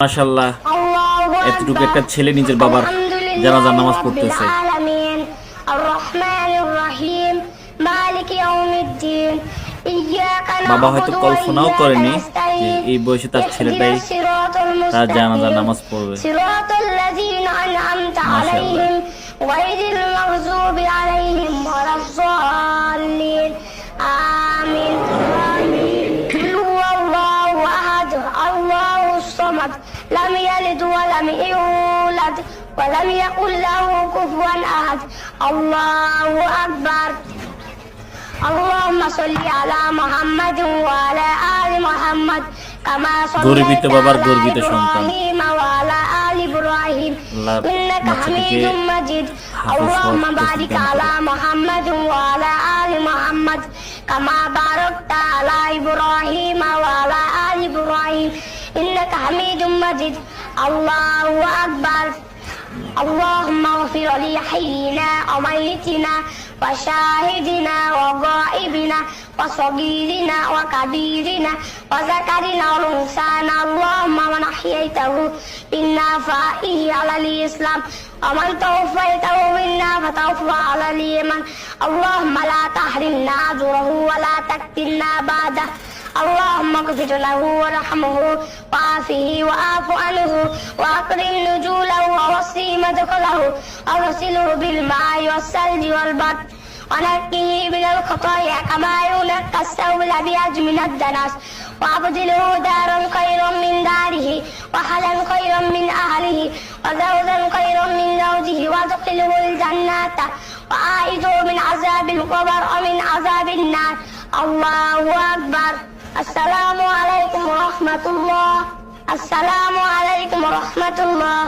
মাশাআল্লাহ এতটুকু একটা ছেলে নিজের বাবার জানাজার নামাজ পড়তেছে। বাবা হয়তো কল্পনাও করেনি যে এই বয়সে তার ছেলেটাই তার জানাজার নামাজ পড়বে। لم يلد ولم يولد ولم يكن له كفوا أحد. الله أكبر. اللهم صل على محمد وعلى آل محمد كما صليت على إبراهيم وعلى آل إبراهيم إنك حميد مجيد. اللهم بارك على محمد وعلى آل محمد كما باركت على إبراهيم وعلى آل إبراهيم إنك حميد مجيد. الله أكبر. اللهم اغفر لحينا وميتنا وشاهدنا وغائبنا وصغيرنا وكبيرنا وذكرنا وانثانا. اللهم من احييته منا فاحيه على الاسلام ومن توفيته منا فتوفى على الايمان. اللهم لا تحرمنا اجره ولا تفتنا بعده. اللهم اغفر له وارحمه وعافه واعف عنه واكرم نزوله ووسع مدخله واغسله بالماء والثلج والبرد ونقه من الخطايا كما ينقى الثوب الابيض من الدنس وابدله دارا خيرا من داره واهلا خيرا من اهله وزوجا خيرا من زوجه وادخله الجنه واعيذه من عذاب القبر ومن عذاب النار. الله اكبر. السلام عليكم ورحمة الله. السلام عليكم ورحمة الله.